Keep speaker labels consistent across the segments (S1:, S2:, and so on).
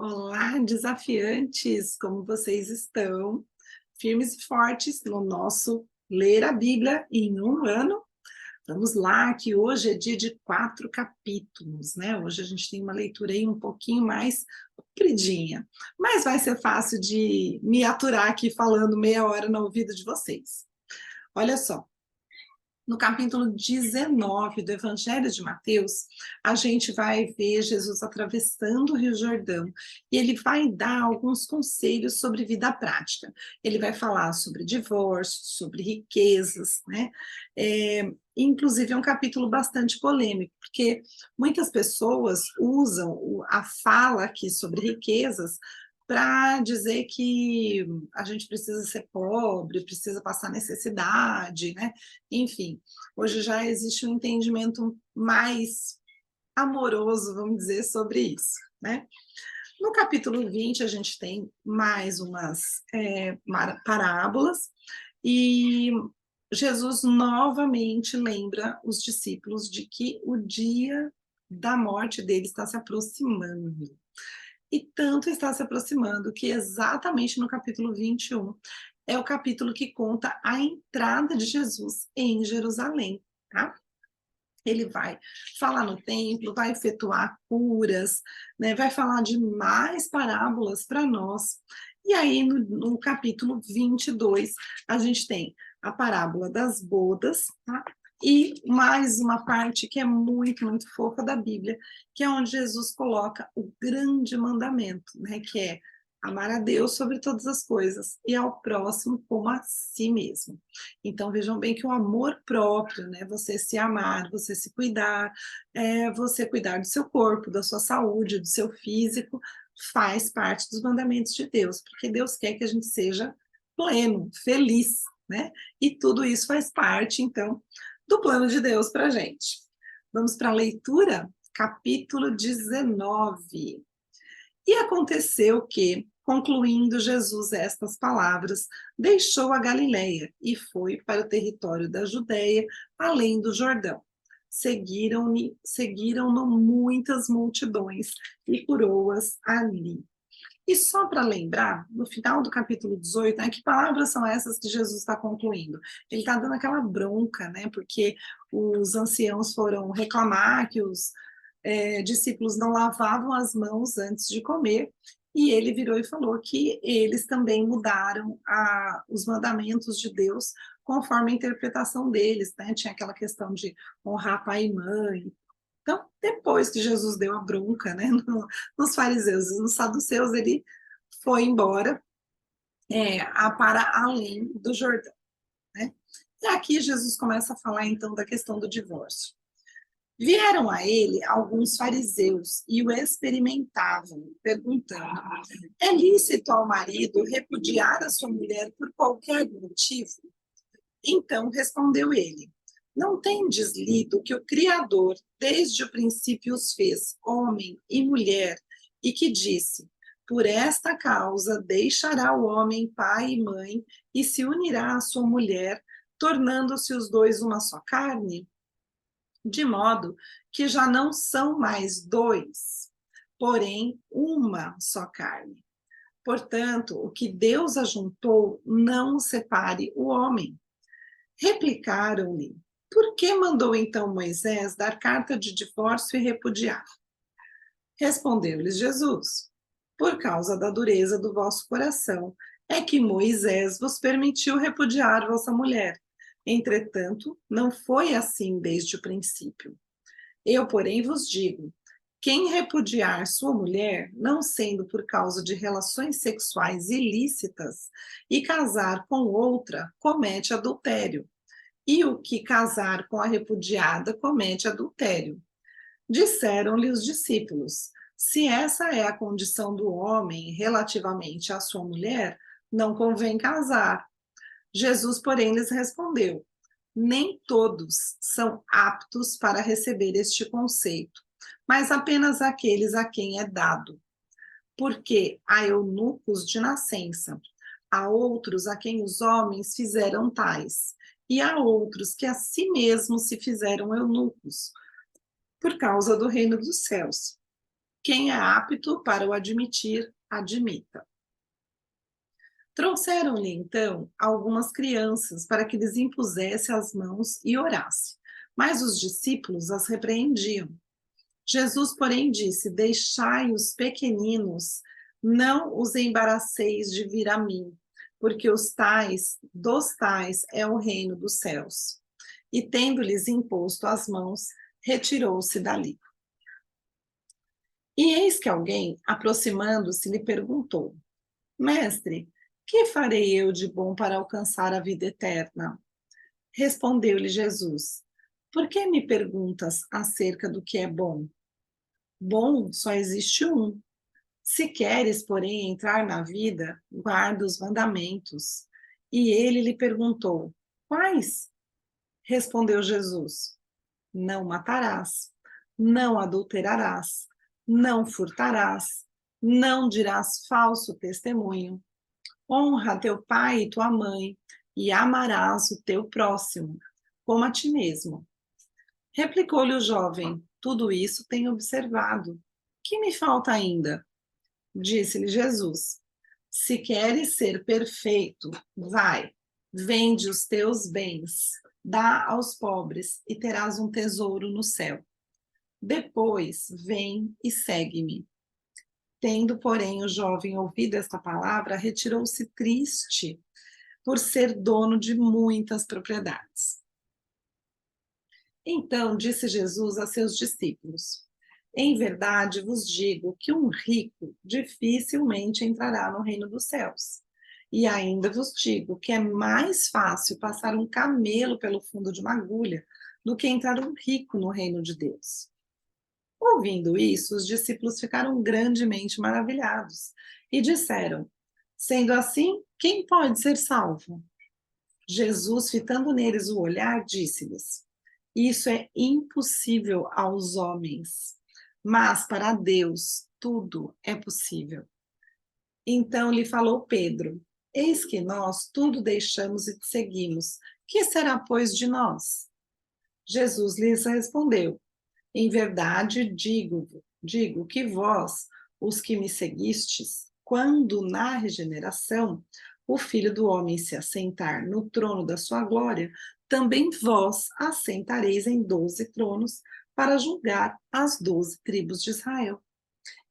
S1: Olá, desafiantes! Como vocês estão? Firmes e fortes no nosso Ler a Bíblia em um ano? Vamos lá, que hoje é dia de 4 capítulos, né? Hoje a gente tem uma leitura aí um pouquinho mais compridinha, mas vai ser fácil de me aturar aqui falando meia hora no ouvido de vocês. Olha só, no capítulo 19 do Evangelho de Mateus, a gente vai ver Jesus atravessando o Rio Jordão e ele vai dar alguns conselhos sobre vida prática. Ele vai falar sobre divórcio, sobre riquezas, né? Inclusive é um capítulo bastante polêmico, porque muitas pessoas usam a fala aqui sobre riquezas para dizer que a gente precisa ser pobre, precisa passar necessidade, né? Enfim, hoje já existe um entendimento mais amoroso, vamos dizer, sobre isso, né? No capítulo 20, a gente tem mais umas parábolas, e Jesus novamente lembra os discípulos de que o dia da morte dele está se aproximando. E tanto está se aproximando que exatamente no capítulo 21 é o capítulo que conta a entrada de Jesus em Jerusalém, tá? Ele vai falar no templo, vai efetuar curas, né, vai falar de mais parábolas para nós. E aí, no capítulo 22, a gente tem a parábola das bodas, tá? E mais uma parte que é muito, muito fofa da Bíblia, que é onde Jesus coloca o grande mandamento, né, que é amar a Deus sobre todas as coisas e ao próximo como a si mesmo. Então, vejam bem que o amor próprio, né, você se amar, você se cuidar, você cuidar do seu corpo, da sua saúde, do seu físico, faz parte dos mandamentos de Deus, porque Deus quer que a gente seja pleno, feliz, né? E tudo isso faz parte, então, do plano de Deus para a gente. Vamos para a leitura? Capítulo 19. E aconteceu que, concluindo Jesus estas palavras, deixou a Galileia e foi para o território da Judéia, além do Jordão. Seguiram-no muitas multidões e curou-as ali. E só para lembrar, no final do capítulo 18, né, que palavras são essas que Jesus está concluindo? Ele está dando aquela bronca, né, porque os anciãos foram reclamar que os discípulos não lavavam as mãos antes de comer, e ele virou e falou que eles também mudaram os mandamentos de Deus conforme a interpretação deles, né? Tinha aquela questão de honrar pai e mãe. Então, depois que Jesus deu a bronca, né, nos fariseus e nos saduceus, ele foi embora para além do Jordão, né? E aqui Jesus começa a falar então da questão do divórcio. Vieram a ele alguns fariseus e o experimentavam, perguntando: é lícito ao marido repudiar a sua mulher por qualquer motivo? Então respondeu ele: não tendes lido que o Criador, desde o princípio, os fez homem e mulher, e que disse: por esta causa deixará o homem pai e mãe e se unirá à sua mulher, tornando-se os dois uma só carne? De modo que já não são mais dois, porém uma só carne. Portanto, o que Deus ajuntou, não separe o homem. Replicaram-lhe: por que mandou então Moisés dar carta de divórcio e repudiar? Respondeu-lhes Jesus: por causa da dureza do vosso coração, é que Moisés vos permitiu repudiar vossa mulher. Entretanto, não foi assim desde o princípio. Eu, porém, vos digo: quem repudiar sua mulher, não sendo por causa de relações sexuais ilícitas, e casar com outra, comete adultério. E o que casar com a repudiada comete adultério. Disseram-lhe os discípulos: se essa é a condição do homem relativamente à sua mulher, não convém casar. Jesus, porém, lhes respondeu: nem todos são aptos para receber este conceito, mas apenas aqueles a quem é dado. Porque há eunucos de nascença, há outros a quem os homens fizeram tais, e há outros que a si mesmos se fizeram eunucos, por causa do reino dos céus. Quem é apto para o admitir, admita. Trouxeram-lhe então algumas crianças para que lhes impusesse as mãos e orasse. Mas os discípulos as repreendiam. Jesus, porém, disse: Deixai os pequeninos, não os embaraceis de vir a mim, porque dos tais é o reino dos céus. E tendo-lhes imposto as mãos, retirou-se dali. E eis que alguém, aproximando-se, lhe perguntou: Mestre, que farei eu de bom para alcançar a vida eterna? Respondeu-lhe Jesus: Por que me perguntas acerca do que é bom? Bom só existe um. Se queres, porém, entrar na vida, guarda os mandamentos. E ele lhe perguntou: Quais? Respondeu Jesus: Não matarás, não adulterarás, não furtarás, não dirás falso testemunho. Honra teu pai e tua mãe, e amarás o teu próximo, como a ti mesmo. Replicou-lhe o jovem: Tudo isso tenho observado. Que me falta ainda? Disse-lhe Jesus: Se queres ser perfeito, vai, vende os teus bens, dá aos pobres e terás um tesouro no céu. Depois, vem e segue-me. Tendo, porém, o jovem ouvido esta palavra, retirou-se triste por ser dono de muitas propriedades. Então disse Jesus a seus discípulos: Em verdade vos digo que um rico dificilmente entrará no reino dos céus. E ainda vos digo que é mais fácil passar um camelo pelo fundo de uma agulha do que entrar um rico no reino de Deus. Ouvindo isso, os discípulos ficaram grandemente maravilhados e disseram: Sendo assim, quem pode ser salvo? Jesus, fitando neles o olhar, disse-lhes: Isso é impossível aos homens, mas para Deus tudo é possível. Então lhe falou Pedro: Eis que nós tudo deixamos e te seguimos. Que será, pois, de nós? Jesus lhes respondeu: Em verdade digo que vós, os que me seguistes, quando na regeneração o Filho do Homem se assentar no trono da sua glória, também vós assentareis em 12 tronos para julgar as 12 tribos de Israel.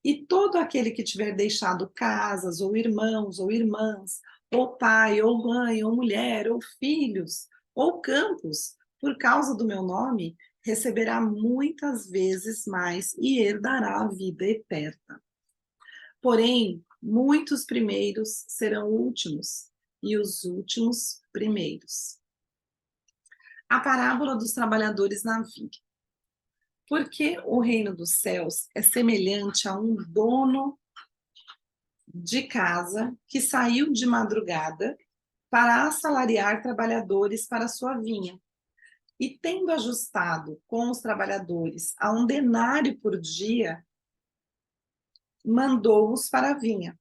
S1: E todo aquele que tiver deixado casas, ou irmãos, ou irmãs, ou pai, ou mãe, ou mulher, ou filhos, ou campos, por causa do meu nome, receberá muitas vezes mais e herdará a vida eterna. Porém, muitos primeiros serão últimos, e os últimos primeiros. A parábola dos trabalhadores na vinha. Porque o reino dos céus é semelhante a um dono de casa que saiu de madrugada para assalariar trabalhadores para sua vinha. E tendo ajustado com os trabalhadores a 1 denário por dia, mandou-os para a vinha.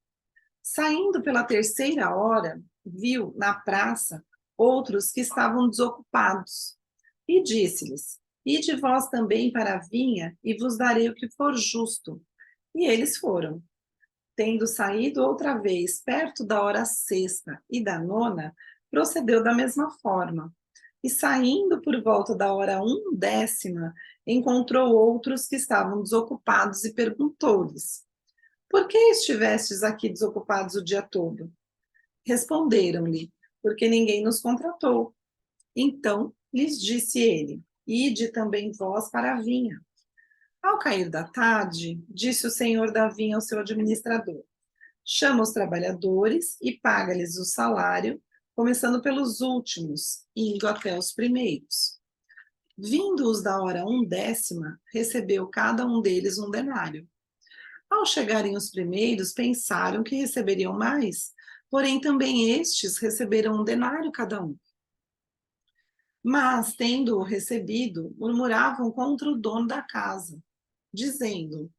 S1: Saindo pela 3ª hora, viu na praça outros que estavam desocupados e disse-lhes: Ide vós também para a vinha e vos darei o que for justo. E eles foram. Tendo saído outra vez perto da hora sexta e da 9ª, procedeu da mesma forma. E saindo por volta da hora 1 décima, encontrou outros que estavam desocupados e perguntou-lhes: Por que estivestes aqui desocupados o dia todo? Responderam-lhe: Porque ninguém nos contratou. Então lhes disse ele: Ide também vós para a vinha. Ao cair da tarde, disse o senhor da vinha ao seu administrador: Chama os trabalhadores e paga-lhes o salário, começando pelos últimos, indo até os primeiros. Vindo-os da hora 1 décima, recebeu cada um deles 1 denário. Ao chegarem os primeiros, pensaram que receberiam mais, porém também estes receberam 1 denário cada um. Mas, tendo-o recebido, murmuravam contra o dono da casa, dizendo: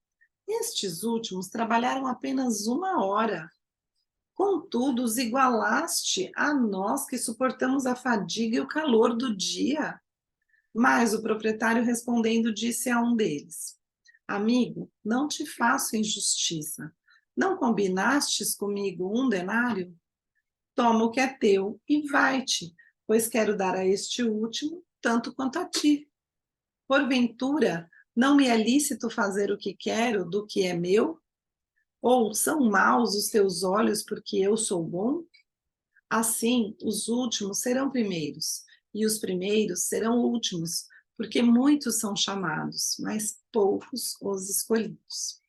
S1: Estes últimos trabalharam apenas 1 hora. Contudo, os igualaste a nós que suportamos a fadiga e o calor do dia. Mas o proprietário respondendo disse a um deles: Amigo, não te faço injustiça. Não combinastes comigo 1 denário? Toma o que é teu e vai-te, pois quero dar a este último tanto quanto a ti. Porventura, não me é lícito fazer o que quero do que é meu? Ou são maus os teus olhos porque eu sou bom? Assim, os últimos serão primeiros, e os primeiros serão últimos, porque muitos são chamados, mas poucos os escolhidos.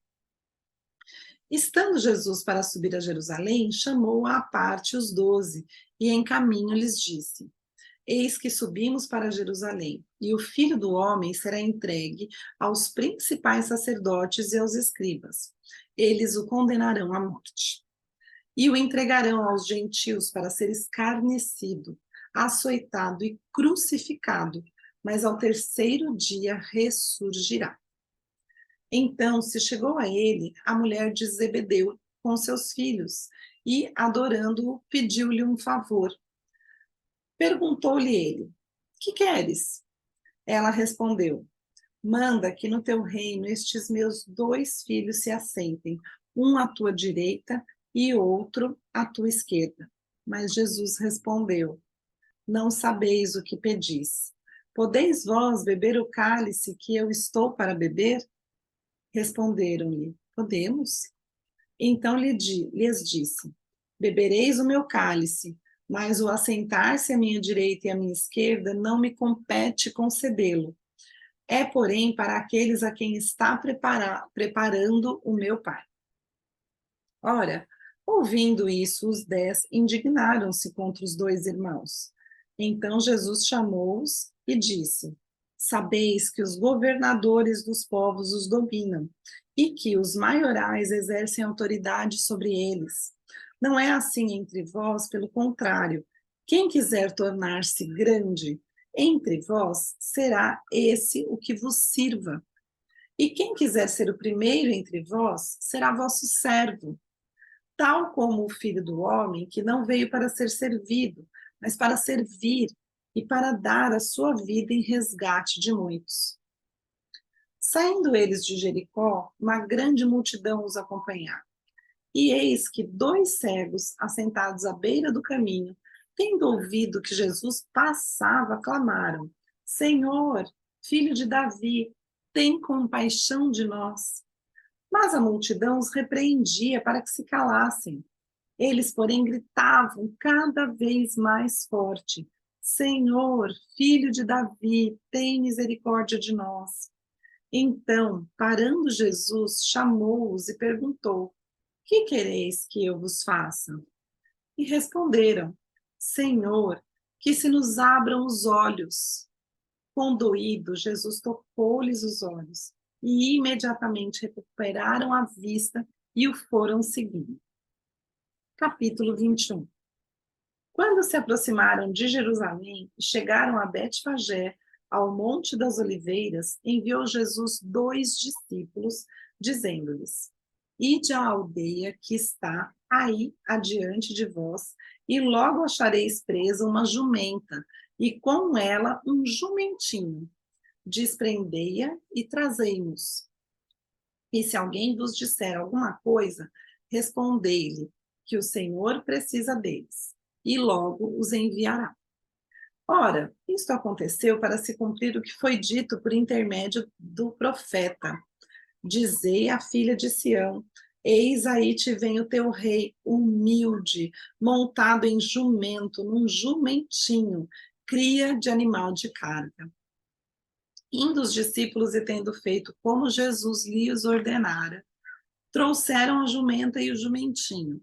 S1: Estando Jesus para subir a Jerusalém, chamou à parte os 12, e em caminho lhes disse: Eis que subimos para Jerusalém, e o Filho do Homem será entregue aos principais sacerdotes e aos escribas. Eles o condenarão à morte e o entregarão aos gentios para ser escarnecido, açoitado e crucificado, mas ao terceiro dia ressurgirá. Então se chegou a ele a mulher de Zebedeu com seus filhos e, adorando-o, pediu-lhe um favor. Perguntou-lhe ele: Que queres? Ela respondeu: Manda que no teu reino estes meus 2 filhos se assentem, um à tua direita e outro à tua esquerda. Mas Jesus respondeu: Não sabeis o que pedis. Podeis vós beber o cálice que eu estou para beber? Responderam-lhe: Podemos. Então lhes disse: Bebereis o meu cálice, mas o assentar-se à minha direita e à minha esquerda não me compete concedê-lo. É, porém, para aqueles a quem está preparando o meu Pai. Ora, ouvindo isso, os 10 indignaram-se contra os 2 irmãos. Então Jesus chamou-os e disse: Sabeis que os governadores dos povos os dominam e que os maiorais exercem autoridade sobre eles. Não é assim entre vós, pelo contrário. Quem quiser tornar-se grande entre vós, será esse o que vos sirva. E quem quiser ser o primeiro entre vós, será vosso servo, tal como o Filho do Homem, que não veio para ser servido, mas para servir e para dar a sua vida em resgate de muitos. Saindo eles de Jericó, uma grande multidão os acompanhava. E eis que 2 cegos, assentados à beira do caminho, tendo ouvido que Jesus passava, clamaram: Senhor, filho de Davi, tem compaixão de nós. Mas a multidão os repreendia para que se calassem. Eles, porém, gritavam cada vez mais forte: Senhor, filho de Davi, tem misericórdia de nós. Então, parando Jesus, chamou-os e perguntou: Que quereis que eu vos faça? E responderam: Senhor, que se nos abram os olhos. Condoído, Jesus tocou-lhes os olhos e imediatamente recuperaram a vista e o foram seguindo. Capítulo 21. Quando se aproximaram de Jerusalém e chegaram a Betfagé, ao Monte das Oliveiras, enviou Jesus 2 discípulos, dizendo-lhes: Ide à aldeia que está aí adiante de vós, e logo achareis presa uma jumenta, e com ela um jumentinho. Desprendei-a e trazei-nos. E se alguém vos disser alguma coisa, respondei-lhe que o Senhor precisa deles, e logo os enviará. Ora, isto aconteceu para se cumprir o que foi dito por intermédio do profeta. Dizei à filha de Sião: Eis aí te vem o teu rei, humilde, montado em jumento, num jumentinho, cria de animal de carga. Indo os discípulos e tendo feito como Jesus lhes ordenara, trouxeram a jumenta e o jumentinho.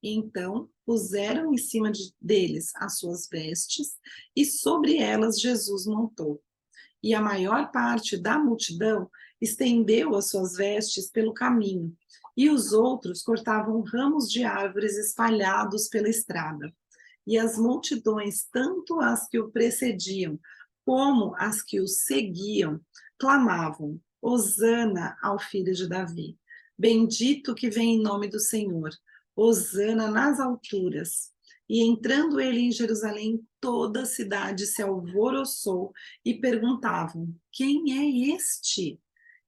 S1: Então, puseram em cima deles as suas vestes, e sobre elas Jesus montou. E a maior parte da multidão estendeu as suas vestes pelo caminho, e os outros cortavam ramos de árvores espalhados pela estrada. E as multidões, tanto as que o precediam como as que o seguiam, clamavam: Hosana ao filho de Davi. Bendito que vem em nome do Senhor. Hosana nas alturas. E entrando ele em Jerusalém, toda a cidade se alvoroçou e perguntavam: Quem é este?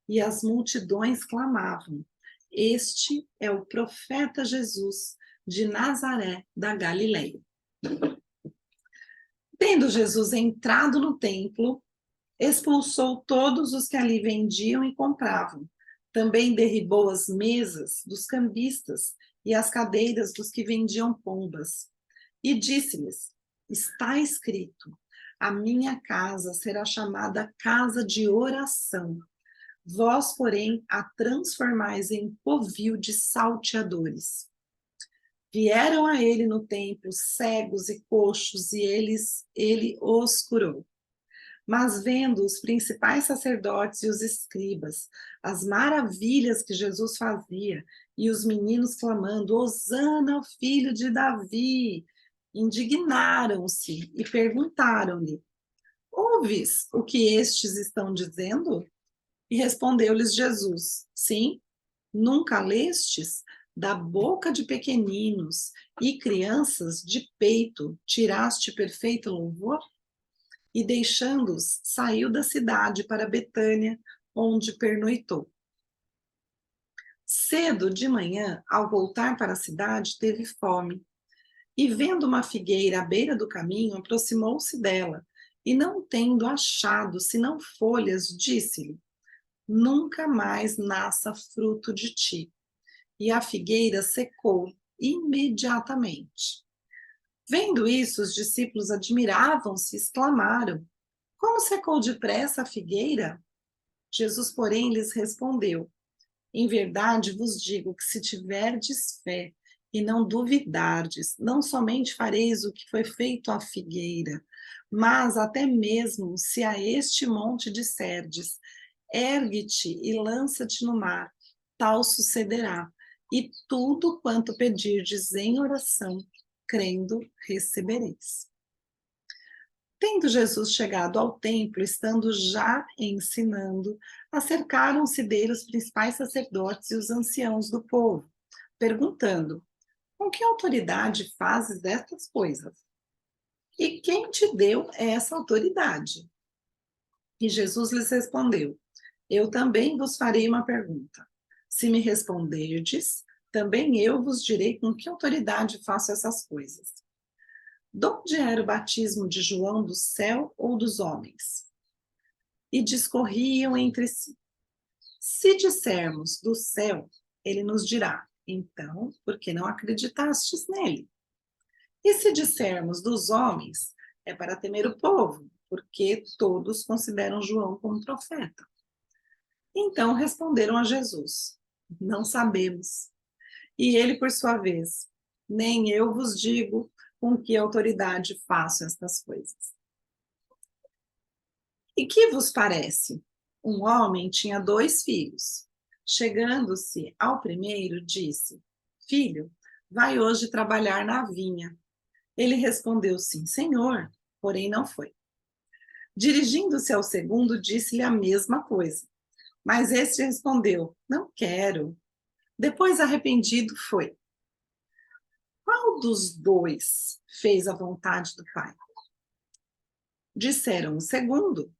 S1: e as multidões clamavam: Este é o profeta Jesus de Nazaré da Galileia. Tendo Jesus entrado no templo, expulsou todos os que ali vendiam e compravam. Também derribou as mesas dos cambistas e as cadeiras dos que vendiam pombas. E disse-lhes: Está escrito: A minha casa será chamada casa de oração. Vós, porém, a transformais em covil de salteadores. Vieram a ele no templo cegos e coxos, e ele os curou. Mas vendo os principais sacerdotes e os escribas, as maravilhas que Jesus fazia, e os meninos clamando: Hosana ao filho de Davi, indignaram-se e perguntaram-lhe: Ouves o que estes estão dizendo? E respondeu-lhes Jesus: Sim, nunca lestes? Da boca de pequeninos e crianças de peito tiraste perfeito louvor? E deixando-os, saiu da cidade para Betânia, onde pernoitou. Cedo de manhã, ao voltar para a cidade, teve fome. E vendo uma figueira à beira do caminho, aproximou-se dela, e não tendo achado senão folhas, disse-lhe: Nunca mais nasça fruto de ti. E a figueira secou imediatamente. Vendo isso, os discípulos admiravam-se e exclamaram: Como secou depressa a figueira? Jesus, porém, lhes respondeu: Em verdade vos digo que se tiverdes fé e não duvidardes, não somente fareis o que foi feito à figueira, mas até mesmo se a este monte disserdes: Ergue-te e lança-te no mar, tal sucederá. E tudo quanto pedirdes em oração, crendo, recebereis. Tendo Jesus chegado ao templo, estando já ensinando, acercaram-se dele os principais sacerdotes e os anciãos do povo, perguntando: Com que autoridade fazes estas coisas? E quem te deu essa autoridade? E Jesus lhes respondeu: Eu também vos farei uma pergunta. Se me responderdes, também eu vos direi com que autoridade faço essas coisas. De onde era o batismo de João, do céu ou dos homens? E discorriam entre si. Se dissermos do céu, ele nos dirá: Então, por que não acreditastes nele? E se dissermos dos homens, é para temer o povo, porque todos consideram João como profeta. Então responderam a Jesus: Não sabemos. E ele, por sua vez: Nem eu vos digo com que autoridade faço estas coisas. E que vos parece? Um homem tinha 2 filhos. Chegando-se ao primeiro, disse: Filho, vai hoje trabalhar na vinha. Ele respondeu: Sim, senhor, porém não foi. Dirigindo-se ao segundo, disse-lhe a mesma coisa. Mas este respondeu: Não quero. Depois, arrependido, foi. Qual dos 2 fez a vontade do Pai? Disseram o segundo.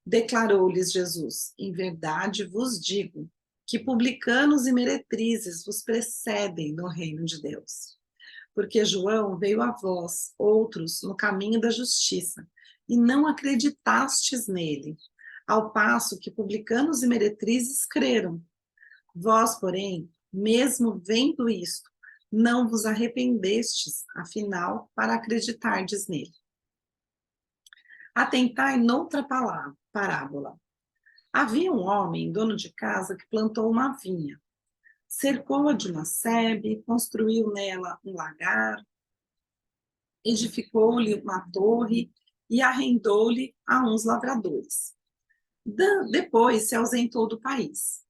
S1: Declarou-lhes Jesus: Em verdade vos digo que publicanos e meretrizes vos precedem no reino de Deus. Porque João veio a vós, outros, no caminho da justiça, e não acreditastes nele, ao passo que publicanos e meretrizes creram. Vós, porém, mesmo vendo isto, não vos arrependestes, afinal, para acreditardes nele. Atentai noutra parábola. Havia um homem, dono de casa, que plantou uma vinha. Cercou-a de uma sebe, construiu nela um lagar, edificou-lhe uma torre e arrendou-lhe a uns lavradores. Depois se ausentou do país.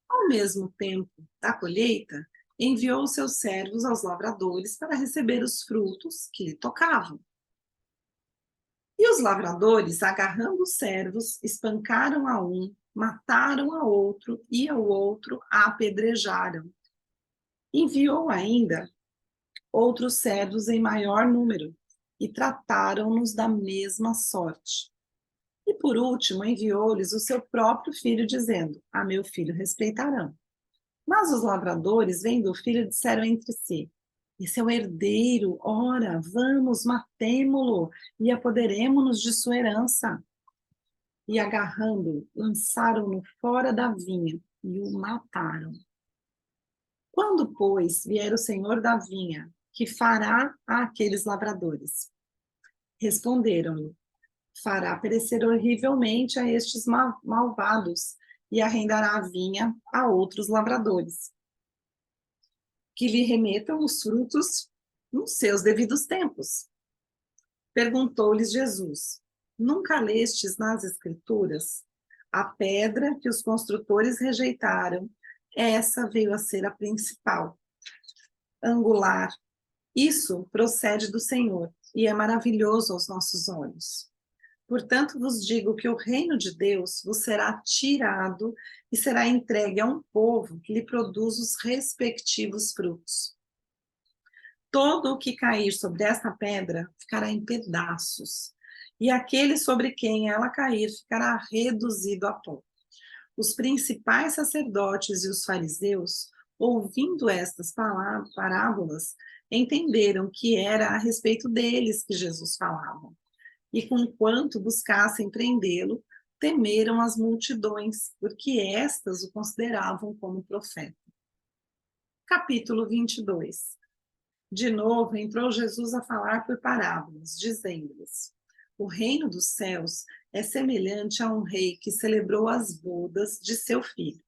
S1: Ao mesmo tempo da colheita, enviou seus servos aos lavradores para receber os frutos que lhe tocavam. E os lavradores, agarrando os servos, espancaram a um, mataram a outro e ao outro a apedrejaram. Enviou ainda outros servos em maior número e trataram-nos da mesma sorte. E por último, enviou-lhes o seu próprio filho, dizendo: A meu filho respeitarão. Mas os lavradores, vendo o filho, disseram entre si: Esse é o herdeiro, ora, vamos, matemo-lo e apoderemo-nos de sua herança. E agarrando-o, lançaram-no fora da vinha e o mataram. Quando, pois, vier o senhor da vinha, que fará àqueles lavradores? Responderam-lhe: Fará perecer horrivelmente a estes malvados e arrendará a vinha a outros lavradores, que lhe remetam os frutos nos seus devidos tempos. Perguntou-lhes Jesus: Nunca lestes nas Escrituras? A pedra que os construtores rejeitaram, essa veio a ser a principal, angular. Isso procede do Senhor e é maravilhoso aos nossos olhos. Portanto, vos digo que o reino de Deus vos será tirado e será entregue a um povo que lhe produz os respectivos frutos. Todo o que cair sobre esta pedra ficará em pedaços, e aquele sobre quem ela cair ficará reduzido a pó. Os principais sacerdotes e os fariseus, ouvindo estas parábolas, entenderam que era a respeito deles que Jesus falava. E conquanto buscassem prendê-lo, temeram as multidões, porque estas o consideravam como profeta. Capítulo 22. De novo entrou Jesus a falar por parábolas, dizendo-lhes: O reino dos céus é semelhante a um rei que celebrou as bodas de seu filho.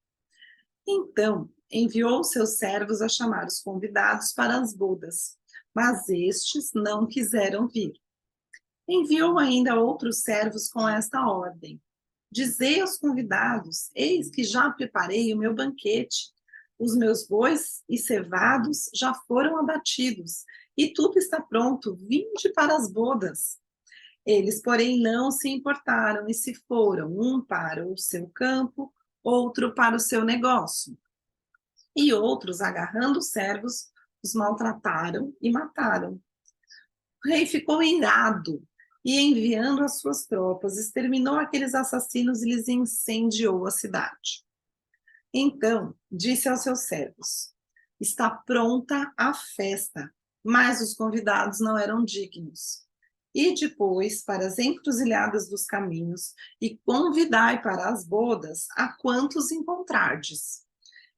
S1: Então enviou seus servos a chamar os convidados para as bodas, mas estes não quiseram vir. Enviou ainda outros servos com esta ordem: Dizei aos convidados: Eis que já preparei o meu banquete. Os meus bois e cevados já foram abatidos, e tudo está pronto. Vinde para as bodas. Eles, porém, não se importaram e se foram, um para o seu campo, outro para o seu negócio. E outros, agarrando os servos, os maltrataram e mataram. O rei ficou irado e, enviando as suas tropas, exterminou aqueles assassinos e lhes incendiou a cidade. Então disse aos seus servos: Está pronta a festa, mas os convidados não eram dignos. E depois para as encruzilhadas dos caminhos e convidai para as bodas a quantos encontrardes.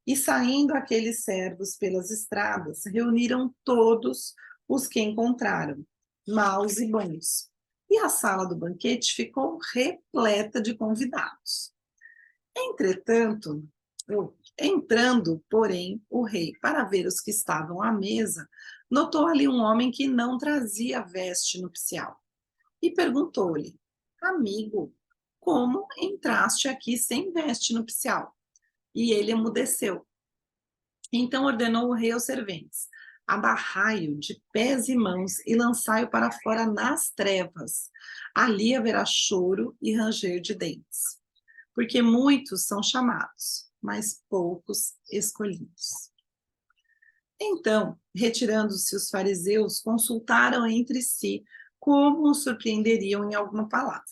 S1: E saindo aqueles servos pelas estradas, reuniram todos os que encontraram, maus e bons. E a sala do banquete ficou repleta de convidados. Entretanto, entrando, porém, o rei para ver os que estavam à mesa, notou ali um homem que não trazia veste nupcial e perguntou-lhe: Amigo, como entraste aqui sem veste nupcial? E ele emudeceu. Então ordenou o rei aos serventes: Abarrai-o de pés e mãos e lançai-o para fora nas trevas. Ali haverá choro e ranger de dentes, porque muitos são chamados, mas poucos escolhidos. Então, retirando-se os fariseus, consultaram entre si como o surpreenderiam em alguma palavra.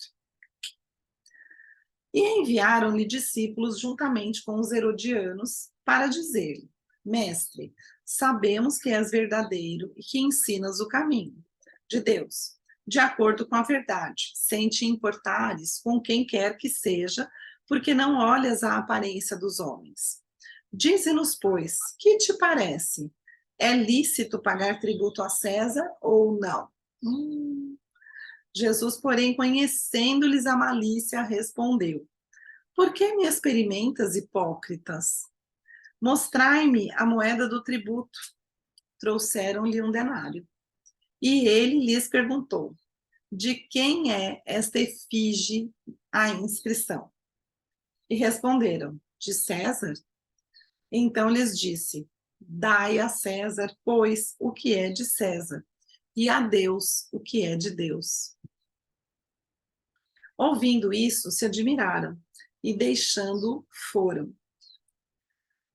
S1: E enviaram-lhe discípulos juntamente com os herodianos para dizer-lhe: Mestre, sabemos que és verdadeiro e que ensinas o caminho de Deus, de acordo com a verdade, sem te importares com quem quer que seja, porque não olhas a aparência dos homens. Dize-nos, pois, que te parece? É lícito pagar tributo a César ou não? Jesus, porém, conhecendo-lhes a malícia, respondeu: Por que me experimentas, hipócritas? Mostrai-me a moeda do tributo. Trouxeram-lhe um denário. E ele lhes perguntou: De quem é esta efígie a inscrição? E responderam: De César. Então lhes disse: Dai a César, pois, o que é de César, e a Deus o que é de Deus. Ouvindo isso, se admiraram e, deixando, foram.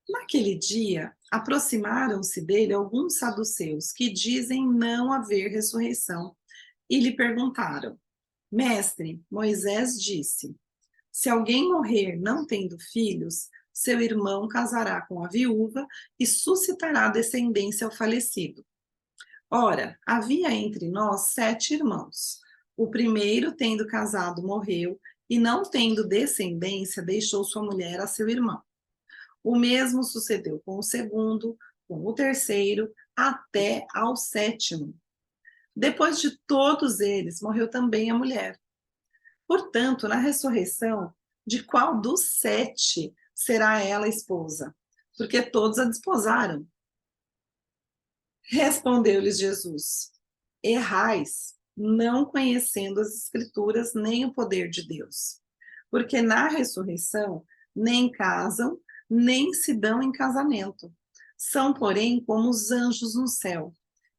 S1: Naquele dia, aproximaram-se dele alguns saduceus que dizem não haver ressurreição e lhe perguntaram: Mestre, Moisés disse: se alguém morrer não tendo filhos, seu irmão casará com a viúva e suscitará descendência ao falecido. Ora, havia entre nós 7 irmãos. O primeiro, tendo casado, morreu, e não tendo descendência, deixou sua mulher a seu irmão. O mesmo sucedeu com o segundo, com o terceiro, até ao sétimo. Depois de todos eles, morreu também a mulher. Portanto, na ressurreição, de qual dos 7 será ela esposa? Porque todos a desposaram. Respondeu-lhes Jesus: errais, não conhecendo as Escrituras nem o poder de Deus. Porque na ressurreição nem casam, nem se dão em casamento. São, porém, como os anjos no céu.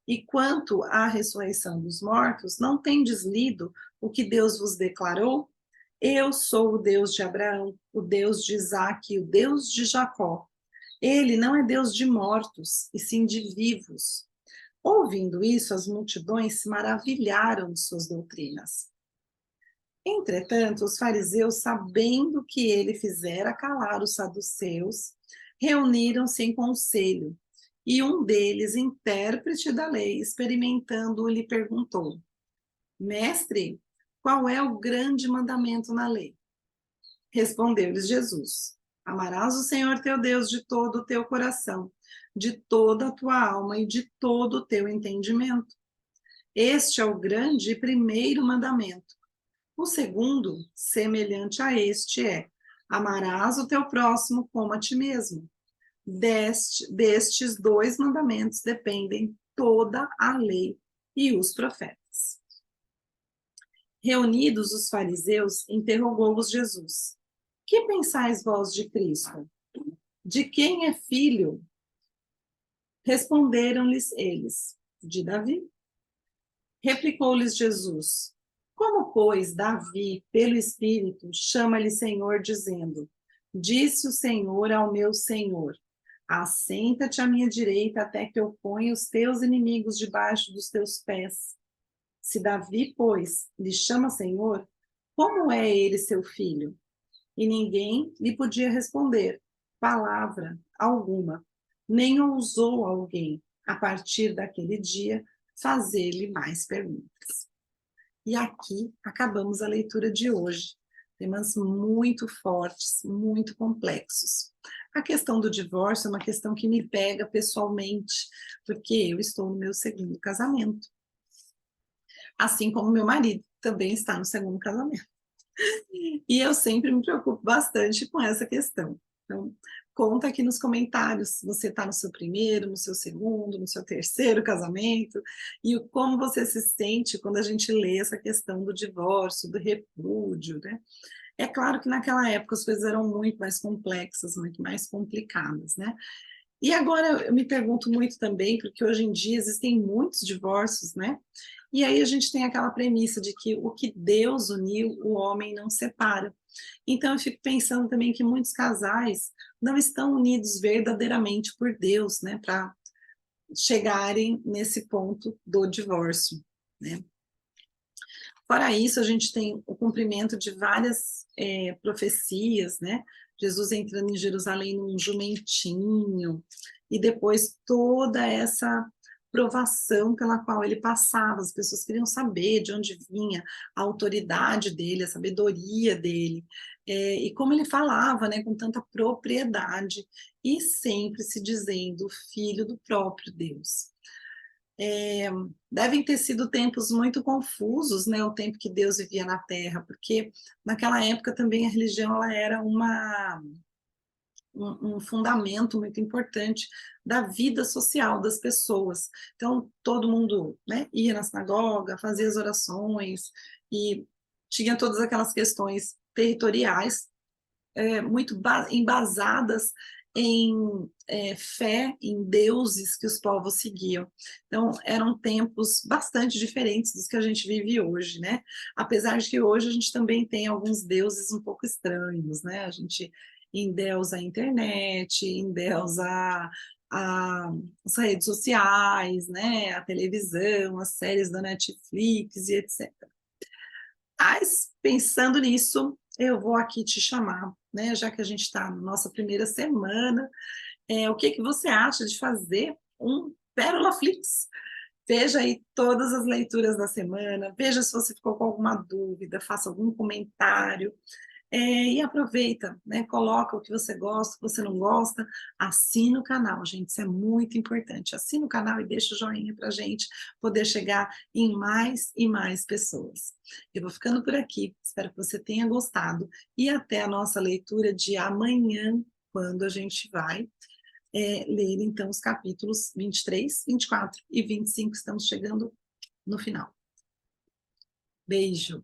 S1: E quanto à ressurreição dos mortos, não tendes lido o que Deus vos declarou? Eu sou o Deus de Abraão, o Deus de Isaque, o Deus de Jacó. Ele não é Deus de mortos, e sim de vivos. Ouvindo isso, as multidões se maravilharam de suas doutrinas. Entretanto, os fariseus, sabendo que ele fizera calar os saduceus, reuniram-se em conselho, e um deles, intérprete da lei, experimentando-o, lhe perguntou: Mestre, qual é o grande mandamento na lei? Respondeu-lhes Jesus: amarás o Senhor teu Deus de todo o teu coração, de toda a tua alma e de todo o teu entendimento. Este é o grande e primeiro mandamento. O segundo, semelhante a este, é: amarás o teu próximo como a ti mesmo. Destes 2 mandamentos dependem toda a lei e os profetas. Reunidos os fariseus, interrogou-os Jesus: que pensais vós de Cristo? De quem é filho? Responderam-lhes eles: de Davi. Replicou-lhes Jesus: como, pois, Davi, pelo Espírito, chama-lhe Senhor, dizendo: disse o Senhor ao meu Senhor: assenta-te à minha direita até que eu ponha os teus inimigos debaixo dos teus pés. Se Davi, pois, lhe chama Senhor, como é ele seu filho? E ninguém lhe podia responder palavra alguma, nem ousou alguém, a partir daquele dia, fazer-lhe mais perguntas. E aqui acabamos a leitura de hoje. Temas muito fortes, muito complexos. A questão do divórcio é uma questão que me pega pessoalmente, porque eu estou no meu segundo casamento. Assim como meu marido também está no segundo casamento. E eu sempre me preocupo bastante com essa questão. Então, conta aqui nos comentários se você está no seu primeiro, no seu segundo, no seu terceiro casamento, e como você se sente quando a gente lê essa questão do divórcio, do repúdio, né? É claro que naquela época as coisas eram muito mais complexas, muito mais complicadas, né? E agora eu me pergunto muito também, porque hoje em dia existem muitos divórcios, né? E aí a gente tem aquela premissa de que o que Deus uniu, o homem não separa. Então eu fico pensando também que muitos casais não estão unidos verdadeiramente por Deus, né? Para chegarem nesse ponto do divórcio, né? Fora isso, a gente tem o cumprimento de várias profecias, né? Jesus entrando em Jerusalém num jumentinho, e depois toda essa provação pela qual ele passava. As pessoas queriam saber de onde vinha a autoridade dele, a sabedoria dele, e como ele falava, né, com tanta propriedade, e sempre se dizendo filho do próprio Deus. Devem ter sido tempos muito confusos, né, o tempo que Deus vivia na Terra, porque naquela época também a religião ela era um fundamento muito importante da vida social das pessoas. Então, todo mundo, né, ia na sinagoga, fazia as orações, e tinha todas aquelas questões territoriais muito embasadas em fé em deuses que os povos seguiam. Então, eram tempos bastante diferentes dos que a gente vive hoje, né? Apesar de que hoje a gente também tem alguns deuses um pouco estranhos, né? A gente endeusa a internet, endeusa as redes sociais, né? A televisão, as séries da Netflix e etc. Mas, pensando nisso, eu vou aqui te chamar, né? Já que a gente está na nossa primeira semana, o que que você acha de fazer um Pérola Flix? Veja aí todas as leituras da semana, veja se você ficou com alguma dúvida, faça algum comentário, e aproveita, né? Coloca o que você gosta, o que você não gosta, assina o canal, gente, isso é muito importante. Assina o canal e deixa o joinha para a gente poder chegar em mais e mais pessoas. Eu vou ficando por aqui, espero que você tenha gostado e até a nossa leitura de amanhã, quando a gente vai ler então os capítulos 23, 24 e 25, estamos chegando no final. Beijo!